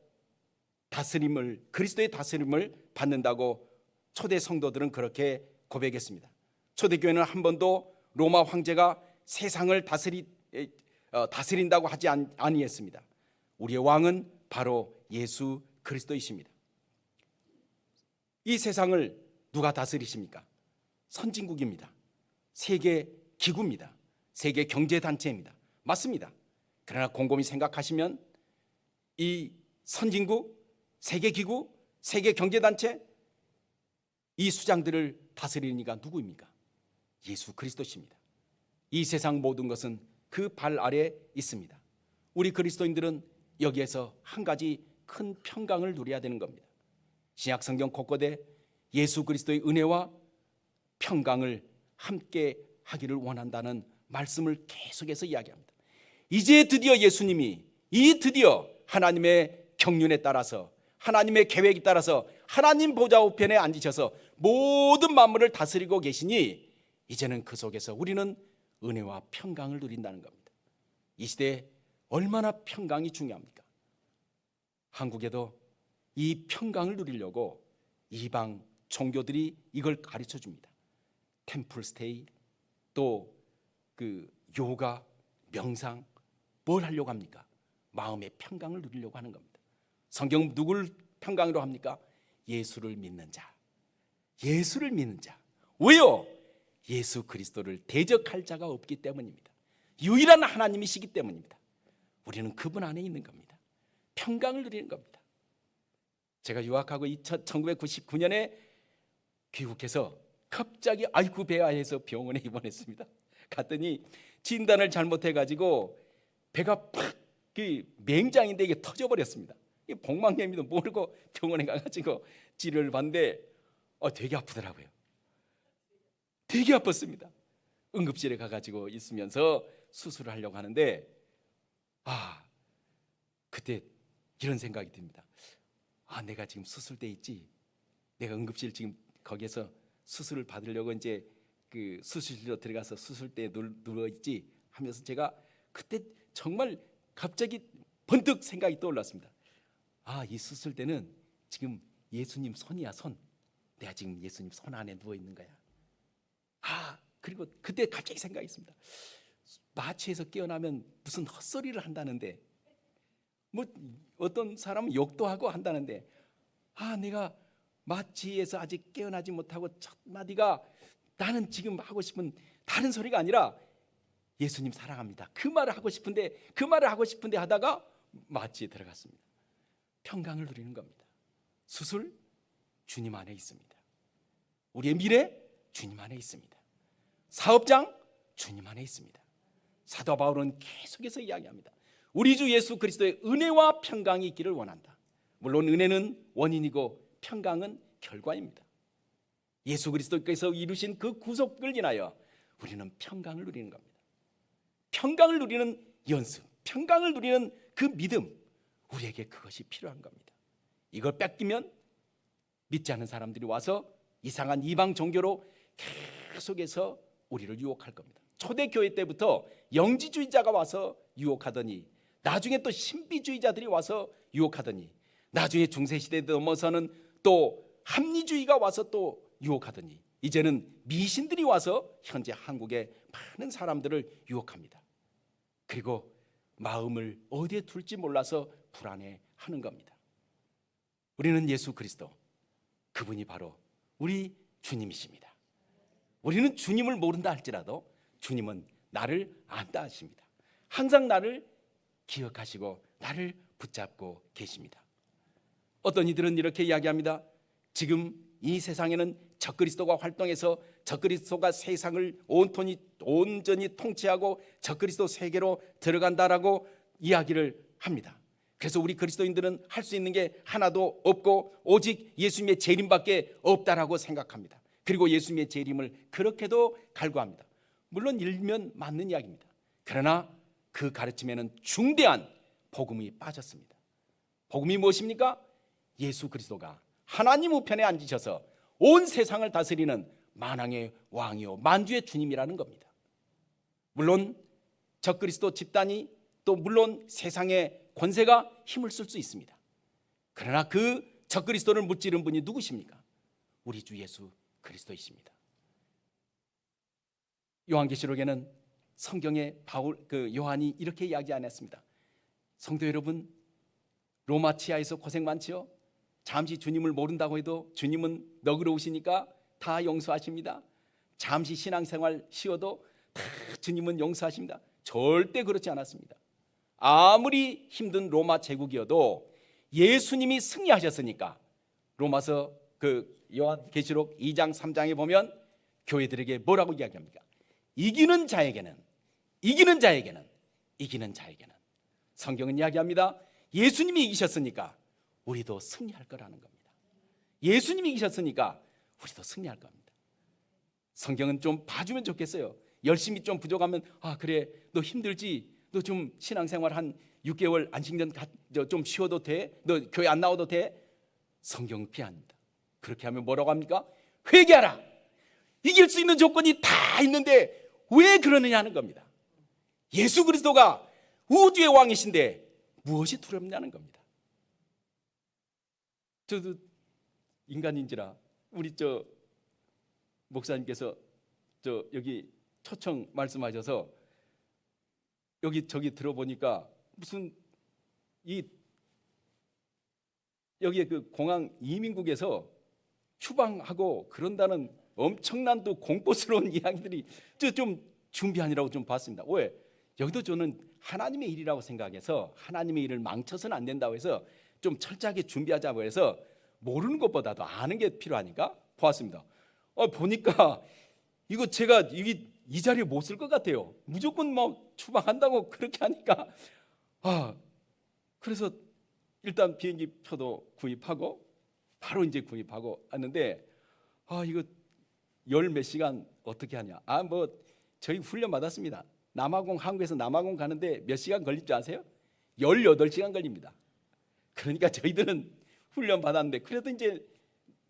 [SPEAKER 1] 그리스도의 다스림을 받는다고 초대 성도들은 그렇게 고백했습니다. 초대교회는 한 번도 로마 황제가 세상을 다스린다고 하지 아니했습니다. 우리의 왕은 바로 예수 그리스도이십니다. 이 세상을 누가 다스리십니까? 선진국입니다. 세계 기구입니다. 세계 경제단체입니다. 맞습니다. 그러나 곰곰이 생각하시면 이 선진국, 세계기구, 세계경제단체, 이 수장들을 다스리는 이가 누구입니까? 예수 그리스도십니다. 이 세상 모든 것은 그 발 아래에 있습니다. 우리 그리스도인들은 여기에서 한 가지 큰 평강을 누려야 되는 겁니다. 신약 성경 곳곳에 예수 그리스도의 은혜와 평강을 함께 하기를 원한다는 말씀을 계속해서 이야기합니다. 이제 드디어 예수님이 드디어 하나님의 경륜에 따라서 하나님의 계획에 따라서 하나님 보좌 우편에 앉으셔서 모든 만물을 다스리고 계시니 이제는 그 속에서 우리는 은혜와 평강을 누린다는 겁니다. 이 시대에 얼마나 평강이 중요합니까? 한국에도 이 평강을 누리려고 이방 종교들이 이걸 가르쳐 줍니다. 템플 스테이, 또 그 요가, 명상, 뭘 하려고 합니까? 마음의 평강을 누리려고 하는 겁니다. 성경 누굴 평강으로 합니까? 예수를 믿는 자. 예수를 믿는 자. 왜요? 예수 그리스도를 대적할 자가 없기 때문입니다. 유일한 하나님이시기 때문입니다. 우리는 그분 안에 있는 겁니다. 평강을 누리는 겁니다. 제가 유학하고 1999년에 귀국해서 갑자기 아이고 배야 해서 병원에 입원했습니다. 갔더니 진단을 잘못해가지고 배가 팍 맹장인데 이게 터져버렸습니다. 복막염이도 모르고 병원에 가가지고 치료를 받는데 되게 아프더라고요. 되게 아팠습니다. 응급실에 가가지고 있으면서 수술을 하려고 하는데 그때 이런 생각이 듭니다. 내가 지금 수술돼 있지. 내가 응급실 지금 거기에서 수술을 받으려고 이제 그 수술실로 들어가서 수술대에 누워 있지 하면서 제가 그때 정말 갑자기 번뜩 생각이 떠올랐습니다. 이 수술대는 지금 예수님 손이야, 손. 내가 지금 예수님 손 안에 누워 있는 거야. 그리고 그때 갑자기 생각했습니다. 마취해서 깨어나면 무슨 헛소리를 한다는데, 뭐 어떤 사람은 욕도 하고 한다는데, 내가 마취해서 아직 깨어나지 못하고 첫 마디가 나는 지금 하고 싶은 다른 소리가 아니라 예수님 사랑합니다. 그 말을 하고 싶은데 하다가 마취에 들어갔습니다. 평강을 누리는 겁니다. 수술 주님 안에 있습니다. 우리의 미래 주님 안에 있습니다. 사업장 주님 안에 있습니다. 사도 바울은 계속해서 이야기합니다. 우리 주 예수 그리스도의 은혜와 평강이 있기를 원한다. 물론 은혜는 원인이고 평강은 결과입니다. 예수 그리스도께서 이루신 그 구속을 인하여 우리는 평강을 누리는 겁니다. 평강을 누리는 연습, 평강을 누리는 그 믿음, 우리에게 그것이 필요한 겁니다. 이걸 뺏기면 믿지 않는 사람들이 와서 이상한 이방 종교로 계속해서 우리를 유혹할 겁니다. 초대교회 때부터 영지주의자가 와서 유혹하더니, 나중에 또 신비주의자들이 와서 유혹하더니, 나중에 중세시대에 넘어서는 또 합리주의가 와서 또 유혹하더니, 이제는 미신들이 와서 현재 한국의 많은 사람들을 유혹합니다. 그리고 마음을 어디에 둘지 몰라서 불안해하는 겁니다. 우리는 예수 그리스도, 그분이 바로 우리 주님이십니다. 우리는 주님을 모른다 할지라도 주님은 나를 안다 하십니다. 항상 나를 기억하시고 나를 붙잡고 계십니다. 어떤 이들은 이렇게 이야기합니다. 지금 이 세상에는 적그리스도가 활동해서 적그리스도가 세상을 온전히 통치하고 적그리스도 세계로 들어간다라고 이야기를 합니다. 그래서 우리 그리스도인들은 할 수 있는 게 하나도 없고 오직 예수님의 재림밖에 없다라고 생각합니다. 그리고 예수님의 재림을 그렇게도 갈구합니다. 물론 일면 맞는 이야기입니다. 그러나 그 가르침에는 중대한 복음이 빠졌습니다. 복음이 무엇입니까? 예수 그리스도가 하나님 우편에 앉으셔서 온 세상을 다스리는 만왕의 왕이요 만주의 주님이라는 겁니다. 물론 적그리스도 집단이 또 물론 세상의 권세가 힘을 쓸 수 있습니다. 그러나 그 적그리스도를 무찌른 분이 누구십니까? 우리 주 예수 그리스도이십니다. 요한계시록에는 성경에 요한이 이렇게 이야기 안 했습니다. 성도 여러분, 로마 치하에서 고생 많지요? 잠시 주님을 모른다고 해도 주님은 너그러우시니까 다 용서하십니다. 잠시 신앙생활 쉬어도 다 주님은 용서하십니다. 절대 그렇지 않았습니다. 아무리 힘든 로마 제국이어도 예수님이 승리하셨으니까 로마서 요한계시록 2장 3장에 보면 교회들에게 뭐라고 이야기합니까? 이기는 자에게는 성경은 이야기합니다. 예수님이 이기셨으니까 우리도 승리할 거라는 겁니다. 예수님이 이기셨으니까 우리도 승리할 겁니다. 성경은 좀 봐주면 좋겠어요. 열심히 좀 부족하면 그래 너 힘들지? 너 좀 신앙생활 한 6개월 안식년 좀 쉬어도 돼? 너 교회 안 나와도 돼? 성경 피합니다. 그렇게 하면 뭐라고 합니까? 회개하라. 이길 수 있는 조건이 다 있는데 왜 그러느냐 하는 겁니다. 예수 그리스도가 우주의 왕이신데 무엇이 두렵냐는 겁니다. 저도 인간인지라 우리 목사님께서 여기 초청 말씀하셔서 여기 저기 들어보니까 무슨 여기에 그 공항 이민국에서 추방하고 그런다는 엄청난 또 공포스러운 이야기들이 좀 준비하느라고 좀 봤습니다. 왜? 여기도 저는 하나님의 일이라고 생각해서 하나님의 일을 망쳐서는 안 된다고 해서 좀 철저하게 준비하자고 해서 모르는 것보다도 아는 게 필요하니까 보았습니다. 보니까 이거 제가 이 자리에 못 쓸 것 같아요. 무조건 뭐 추방한다고 그렇게 하니까 그래서 일단 비행기 표도 구입하고 바로 이제 구입하고 왔는데 이거 열 몇 시간 어떻게 하냐? 뭐 저희 훈련 받았습니다. 한국에서 남아공 가는데 몇 시간 걸릴 줄 아세요? 18시간 걸립니다. 그러니까 저희들은 훈련 받았는데 그래도 이제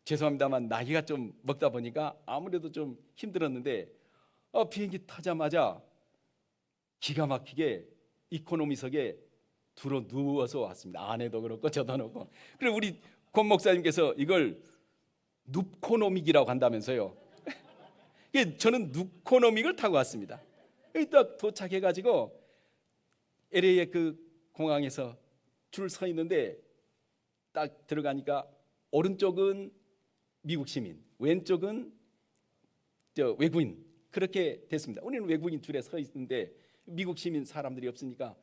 [SPEAKER 1] 죄송합니다만 나이가 좀 먹다 보니까 아무래도 좀 힘들었는데 비행기 타자마자 기가 막히게 이코노미석에 누워서 왔습니다. 아내도 그렇고 저도 그렇고. 그리고 우리 권 목사님께서 이걸 눕코노믹이라고 한다면서요. 저는 눕코노믹을 타고 왔습니다. 딱 도착해가지고 LA의 그 공항에서 줄 서 있는데 딱 들어가니까 오른쪽은 미국 시민, 왼쪽은 외국인 그렇게 됐습니다. 우리는 외국인 줄에 서 있는데 미국 시민 사람들이 없으니까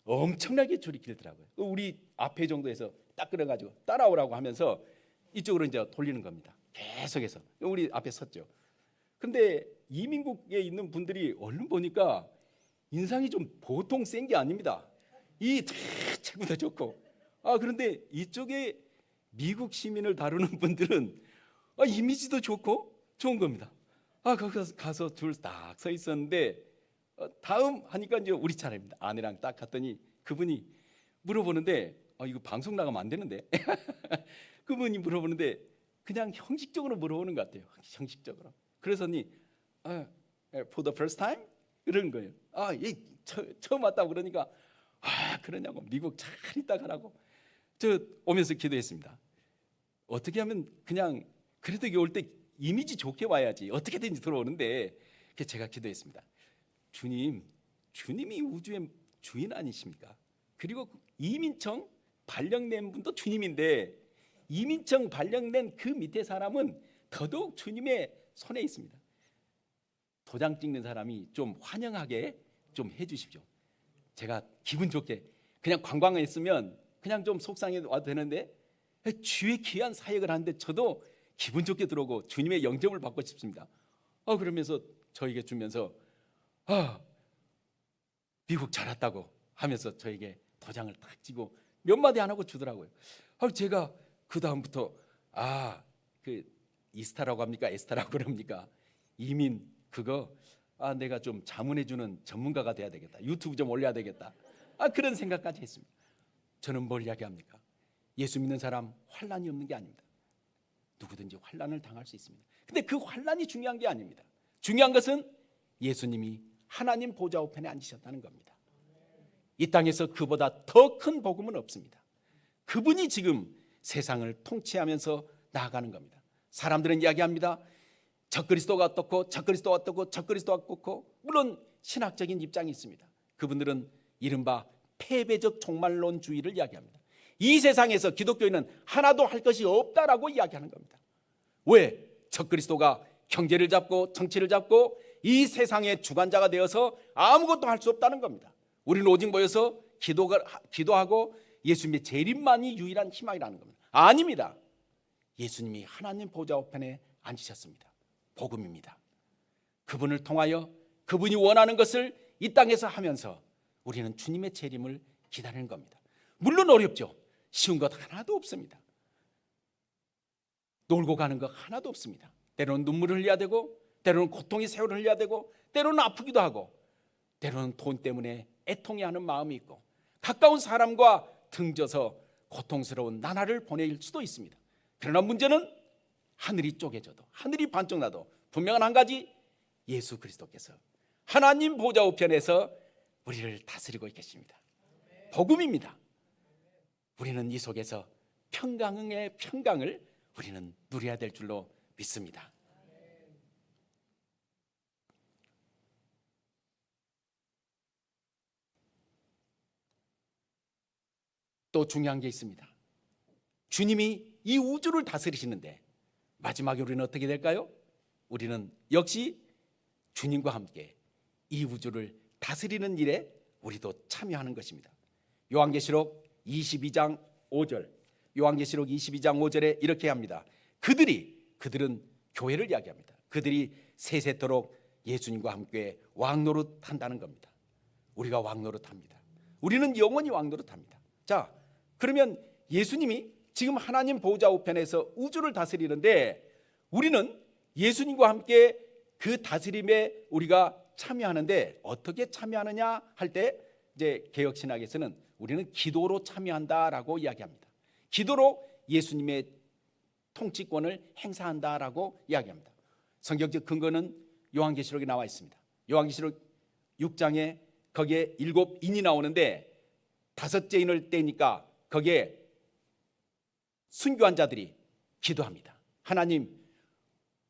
[SPEAKER 1] 엄청나게 줄이 길더라고요. 우리 앞에 정도에서 딱 그래가지고 따라오라고 하면서 이쪽으로 이제 돌리는 겁니다. 계속해서 우리 앞에 섰죠. 근데 이민국에 있는 분들이 얼른 보니까 인상이 좀 보통 센 게 아닙니다. 체구도 좋고 그런데 이쪽에 미국 시민을 다루는 분들은 이미지도 좋고 좋은 겁니다. 거기 가서 줄 딱 서 있었는데 다음 하니까 이제 우리 차례입니다. 아내랑 딱 갔더니 그분이 물어보는데 이거 방송 나가면 안 되는데 그분이 물어보는데 그냥 형식적으로 물어보는 것 같아요. 형식적으로. 그래서니 for the first time? 이런 거예요. 처음 왔다고 그러니까 그러냐고 미국 잘 있다 가라고. 저 오면서 기도했습니다. 어떻게 하면 그냥 그래도 올 때 이미지 좋게 와야지 어떻게든지 들어오는데 제가 기도했습니다. 주님이 우주의 주인 아니십니까? 그리고 이민청 발령낸 분도 주님인데 이민청 발령낸 그 밑에 사람은 더더욱 주님의 손에 있습니다. 도장 찍는 사람이 좀 환영하게 좀 해주십시오. 제가 기분 좋게 그냥 관광했으면 그냥 좀 속상해 와도 되는데 주의 귀한 사역을 하는데 저도 기분 좋게 들어오고 주님의 영접을 받고 싶습니다. 그러면서 저에게 주면서 미국 잘 왔다고 하면서 저에게 도장을 딱 찍고 몇 마디 안 하고 주더라고요. 제가 그 다음부터 그 이스타라고 합니까? 에스타라고 그럽니까? 이민 그거 내가 좀 자문해주는 전문가가 돼야 되겠다. 유튜브 좀 올려야 되겠다. 그런 생각까지 했습니다. 저는 뭘 이야기합니까? 예수 믿는 사람 환난이 없는 게 아닙니다. 누구든지 환난을 당할 수 있습니다. 근데 그 환난이 중요한 게 아닙니다. 중요한 것은 예수님이 하나님 보좌 우편에 앉으셨다는 겁니다. 이 땅에서 그보다 더 큰 복음은 없습니다. 그분이 지금 세상을 통치하면서 나아가는 겁니다. 사람들은 이야기합니다. 적그리스도가 어떻고 적그리스도가 어떻고 적그리스도가 어떻고 물론 신학적인 입장이 있습니다. 그분들은 이른바 패배적 종말론주의를 이야기합니다. 이 세상에서 기독교인은 하나도 할 것이 없다라고 이야기하는 겁니다. 왜? 적그리스도가 경제를 잡고 정치를 잡고 이 세상의 주관자가 되어서 아무것도 할 수 없다는 겁니다. 우리는 오직 모여서 기도하고 예수님의 재림만이 유일한 희망이라는 겁니다. 아닙니다. 예수님이 하나님 보좌 우편에 앉으셨습니다. 복음입니다. 그분을 통하여 그분이 원하는 것을 이 땅에서 하면서 우리는 주님의 재림을 기다리는 겁니다. 물론 어렵죠. 쉬운 것 하나도 없습니다. 놀고 가는 것 하나도 없습니다. 때로는 눈물을 흘려야 되고 때로는 고통의 세월을 흘려야 되고 때로는 아프기도 하고 때로는 돈 때문에 애통해하는 마음이 있고 가까운 사람과 등져서 고통스러운 나날을 보낼 수도 있습니다. 그러나 문제는 하늘이 쪼개져도, 하늘이 반쪽 나도 분명한 한 가지, 예수 그리스도께서 하나님 보좌 우편에서 우리를 다스리고 계십니다. 복음입니다. 우리는 이 속에서 평강의 평강을 우리는 누려야 될 줄로 믿습니다. 또 중요한 게 있습니다. 주님이 이 우주를 다스리시는데 마지막에 우리는 어떻게 될까요? 우리는 역시 주님과 함께 이 우주를 다스리는 일에 우리도 참여하는 것입니다. 요한계시록 22장 5절, 요한계시록 22장 5절에 이렇게 합니다. 그들은 교회를 이야기합니다. 그들이 세세토록 예수님과 함께 왕노릇 한다는 겁니다. 우리가 왕노릇 합니다. 우리는 영원히 왕노릇 합니다. 자, 그러면 예수님이 지금 하나님 보좌 우편에서 우주를 다스리는데 우리는 예수님과 함께 그 다스림에 우리가 참여하는데 어떻게 참여하느냐 할 때 이제 개혁신학에서는 우리는 기도로 참여한다라고 이야기합니다. 기도로 예수님의 통치권을 행사한다라고 이야기합니다. 성경적 근거는 요한계시록에 나와 있습니다. 요한계시록 6장에 거기에 7인이 나오는데 5째 인을 떼니까 거기에 순교한 자들이 기도합니다. 하나님,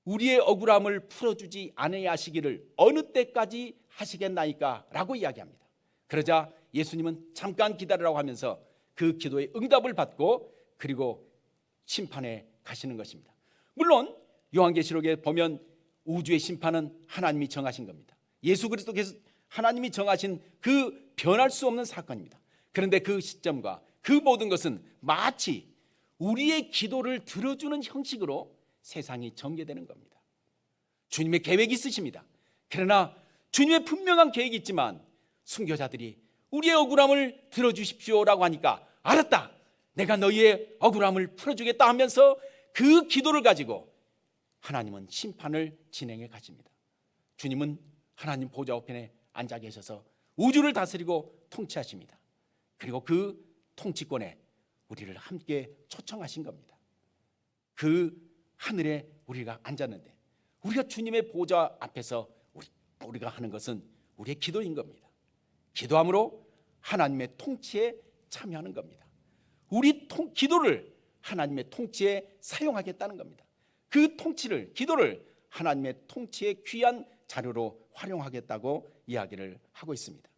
[SPEAKER 1] 우리의 억울함을 풀어주지 않아야 하시기를 어느 때까지 하시겠나이까? 라고 이야기합니다. 그러자 예수님은 잠깐 기다리라고 하면서 그 기도의 응답을 받고 그리고 심판에 가시는 것입니다. 물론 요한계시록에 보면 우주의 심판은 하나님이 정하신 겁니다. 예수 그리스도께서 하나님이 정하신 그 변할 수 없는 사건입니다. 그런데 그 시점과 그 모든 것은 마치 우리의 기도를 들어주는 형식으로 세상이 전개되는 겁니다. 주님의 계획이 있으십니다. 그러나 주님의 분명한 계획이 있지만 순교자들이 우리의 억울함을 들어주십시오라고 하니까 알았다, 내가 너희의 억울함을 풀어주겠다 하면서 그 기도를 가지고 하나님은 심판을 진행해 가십니다. 주님은 하나님 보좌 우편에 앉아 계셔서 우주를 다스리고 통치하십니다. 그리고 그 통치권에 우리를 함께 초청하신 겁니다. 그 하늘에 우리가 앉았는데 우리가 주님의 보좌 앞에서 우리가 하는 것은 우리의 기도인 겁니다. 기도함으로 하나님의 통치에 참여하는 겁니다. 우리 기도를 하나님의 통치에 사용하겠다는 겁니다. 그 통치를, 기도를 하나님의 통치의 귀한 자료로 활용하겠다고 이야기를 하고 있습니다.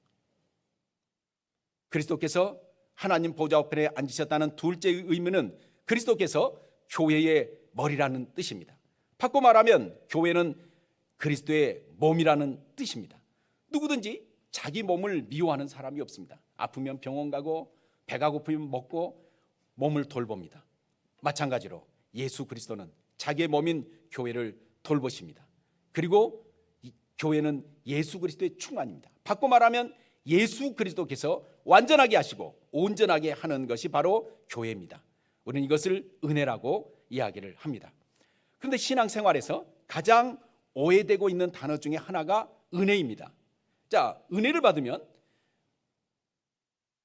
[SPEAKER 1] 그리스도께서 하나님 보좌 우편에 앉으셨다는 둘째 의미는 그리스도께서 교회의 머리라는 뜻입니다. 바꿔 말하면 교회는 그리스도의 몸이라는 뜻입니다. 누구든지 자기 몸을 미워하는 사람이 없습니다. 아프면 병원 가고 배가 고프면 먹고 몸을 돌봅니다. 마찬가지로 예수 그리스도는 자기의 몸인 교회를 돌보십니다. 그리고 교회는 예수 그리스도의 충만입니다. 바꿔 말하면 예수 그리스도께서 완전하게 하시고 온전하게 하는 것이 바로 교회입니다. 우리는 이것을 은혜라고 이야기를 합니다. 그런데 신앙생활에서 가장 오해되고 있는 단어 중에 하나가 은혜입니다. 자, 은혜를 받으면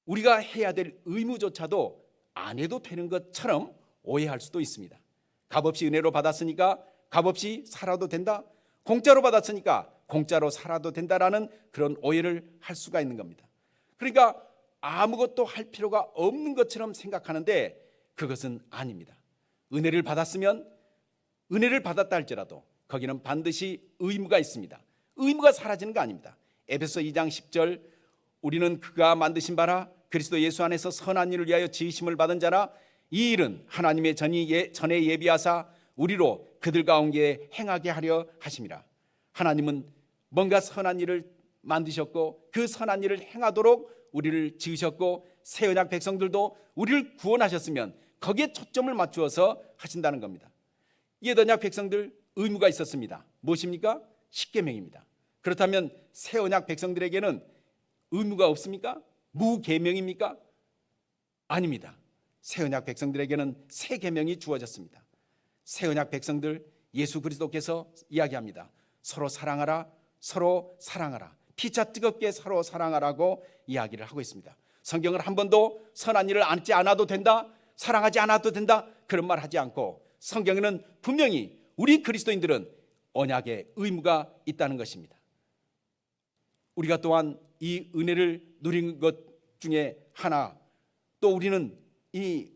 [SPEAKER 1] 우리가 해야 될 의무조차도 안 해도 되는 것처럼 오해할 수도 있습니다. 값없이 은혜로 받았으니까 값없이 살아도 된다, 공짜로 받았으니까 공짜로 살아도 된다라는 그런 오해를 할 수가 있는 겁니다. 그러니까 아무것도 할 필요가 없는 것처럼 생각하는데 그것은 아닙니다. 은혜를 받았으면, 은혜를 받았다 할지라도 거기는 반드시 의무가 있습니다. 의무가 사라지는 거 아닙니다. 에베소 2장 10절, 우리는 그가 만드신 바라 그리스도 예수 안에서 선한 일을 위하여 지으심을 받은 자라, 이 일은 하나님의 전에 예비하사 우리로 그들 가운데 행하게 하려 하심이라. 하나님은 뭔가 선한 일을 만드셨고 그 선한 일을 행하도록 우리를 지으셨고 새 언약 백성들도 우리를 구원하셨으면 거기에 초점을 맞추어서 하신다는 겁니다. 옛 언약 백성들 의무가 있었습니다. 무엇입니까? 십계명입니다. 그렇다면 새 언약 백성들에게는 의무가 없습니까? 무계명입니까? 아닙니다. 새 언약 백성들에게는 새 계명이 주어졌습니다. 새 언약 백성들, 예수 그리스도께서 이야기합니다. 서로 사랑하라, 서로 사랑하라, 피차 뜨겁게 서로 사랑하라고 이야기를 하고 있습니다. 성경을 한 번도 선한 일을 안지 않아도 된다, 사랑하지 않아도 된다, 그런 말 하지 않고 성경에는 분명히 우리 그리스도인들은 언약의 의무가 있다는 것입니다. 우리가 또한 이 은혜를 누린 것 중에 하나, 또 우리는 이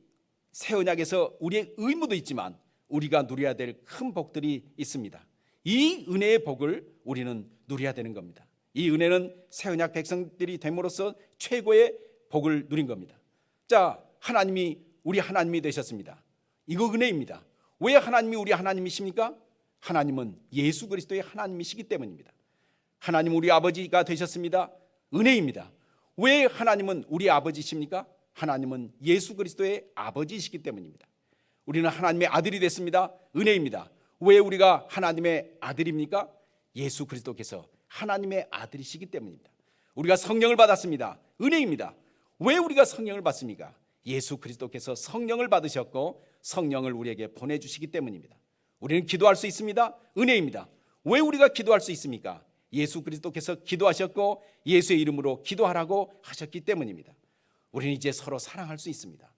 [SPEAKER 1] 새 언약에서 우리의 의무도 있지만 우리가 누려야 될 큰 복들이 있습니다. 이 은혜의 복을 우리는 누려야 되는 겁니다. 이 은혜는 새 언약 백성들이 됨으로써 최고의 복을 누린 겁니다. 자, 하나님이 우리 하나님이 되셨습니다. 이거 은혜입니다. 왜 하나님이 우리 하나님이십니까? 하나님은 예수 그리스도의 하나님이시기 때문입니다. 하나님 우리 아버지가 되셨습니다. 은혜입니다. 왜 하나님은 우리 아버지십니까? 하나님은 예수 그리스도의 아버지이시기 때문입니다. 우리는 하나님의 아들이 됐습니다. 은혜입니다. 왜 우리가 하나님의 아들입니까? 예수 그리스도께서 하나님의 아들이시기 때문입니다. 우리가 성령을 받았습니다. 은혜입니다. 왜 우리가 성령을 받습니까? 예수 그리스도께서 성령을 받으셨고 성령을 우리에게 보내주시기 때문입니다. 우리는 기도할 수 있습니다. 은혜입니다. 왜 우리가 기도할 수 있습니까? 예수 그리스도께서 기도하셨고 예수의 이름으로 기도하라고 하셨기 때문입니다. 우리는 이제 서로 사랑할 수 있습니다.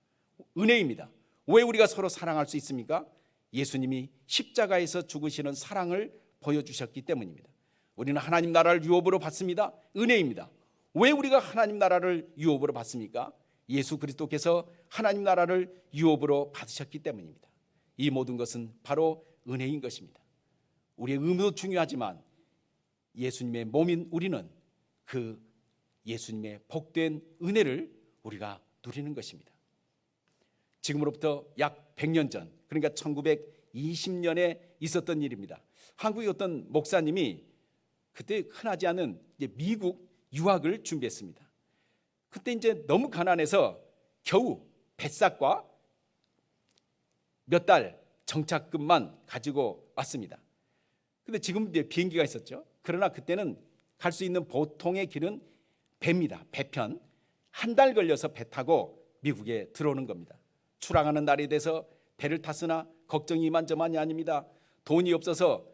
[SPEAKER 1] 은혜입니다. 왜 우리가 서로 사랑할 수 있습니까? 예수님이 십자가에서 죽으시는 사랑을 보여주셨기 때문입니다. 우리는 하나님 나라를 유업으로 받습니다. 은혜입니다. 왜 우리가 하나님 나라를 유업으로 받습니까? 예수 그리스도께서 하나님 나라를 유업으로 받으셨기 때문입니다. 이 모든 것은 바로 은혜인 것입니다. 우리의 의무도 중요하지만 예수님의 몸인 우리는 그 예수님의 복된 은혜를 우리가 누리는 것입니다. 지금으로부터 약 100년 전, 그러니까 1920년에 있었던 일입니다. 한국의 어떤 목사님이 그때 흔하지 않은 미국 유학을 준비했습니다. 그때 이제 너무 가난해서 겨우 뱃삭과 몇 달 정착금만 가지고 왔습니다. 근데 지금 이제 비행기가 있었죠. 그러나 그때는 갈 수 있는 보통의 길은 배입니다. 배편. 한 달 걸려서 배 타고 미국에 들어오는 겁니다. 출항하는 날이 돼서 배를 탔으나 걱정이 이만저만이 아닙니다. 돈이 없어서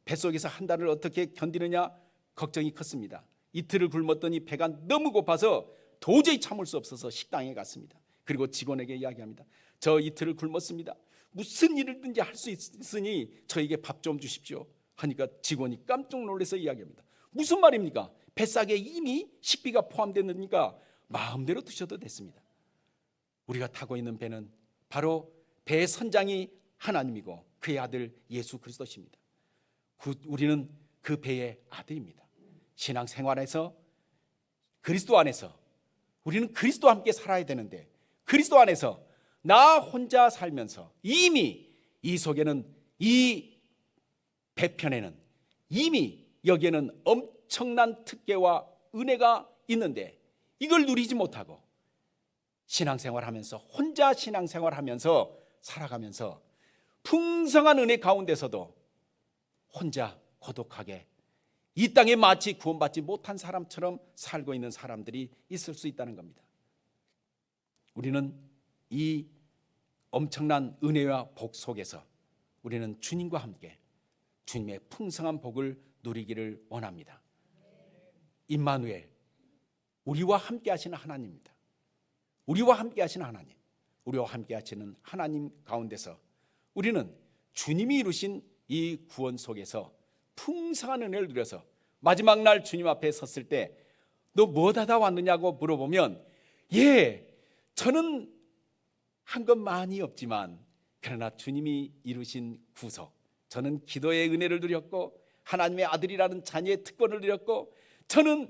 [SPEAKER 1] 뱃속에서 한 달을 어떻게 견디느냐 걱정이 컸습니다. 이틀을 굶었더니 배가 너무 고파서 도저히 참을 수 없어서 식당에 갔습니다. 그리고 직원에게 이야기합니다. 저 이틀을 굶었습니다. 무슨 일이든지 할 수 있으니 저에게 밥 좀 주십시오. 하니까 직원이 깜짝 놀라서 이야기합니다. 무슨 말입니까? 뱃삭에 이미 식비가 포함됐으니까 마음대로 드셔도 됐습니다. 우리가 타고 있는 배는 바로 배의 선장이 하나님이고 그의 아들 예수 그리스도십니다. 우리는 그 배의 아들입니다. 신앙생활에서 그리스도 안에서 우리는 그리스도와 함께 살아야 되는데 그리스도 안에서 나 혼자 살면서 이미 이 속에는 이 배편에는 이미 여기에는 엄청난 특혜와 은혜가 있는데 이걸 누리지 못하고 신앙생활하면서 혼자 신앙생활하면서 살아가면서 풍성한 은혜 가운데서도 혼자 고독하게 이 땅에 마치 구원받지 못한 사람처럼 살고 있는 사람들이 있을 수 있다는 겁니다. 우리는 이 엄청난 은혜와 복 속에서 우리는 주님과 함께 주님의 풍성한 복을 누리기를 원합니다. 임마누엘, 우리와 함께 하시는 하나님입니다. 우리와 함께 하시는 하나님, 우리와 함께 하시는 하나님 가운데서 우리는 주님이 이루신 이 구원 속에서 풍성한 은혜를 누려서 마지막 날 주님 앞에 섰을 때 너 뭐 하다 왔느냐고 물어보면 저는 한 것 많이 없지만 그러나 주님이 이루신 구속, 저는 기도의 은혜를 누렸고 하나님의 아들이라는 자녀의 특권을 누렸고 저는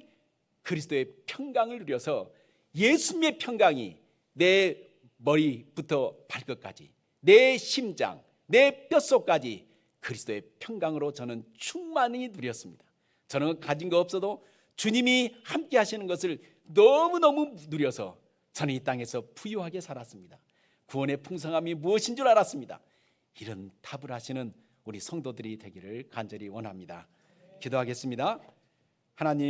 [SPEAKER 1] 그리스도의 평강을 누려서 예수님의 평강이 내 머리부터 발끝까지 내 심장, 내 뼛속까지 그리스도의 평강으로 저는 충만히 누렸습니다. 저는 가진 거 없어도 주님이 함께 하시는 것을 너무너무 누려서 저는 이 땅에서 부유하게 살았습니다. 구원의 풍성함이 무엇인 줄 알았습니다. 이런 답을 하시는 우리 성도들이 되기를 간절히 원합니다. 기도하겠습니다. 하나님,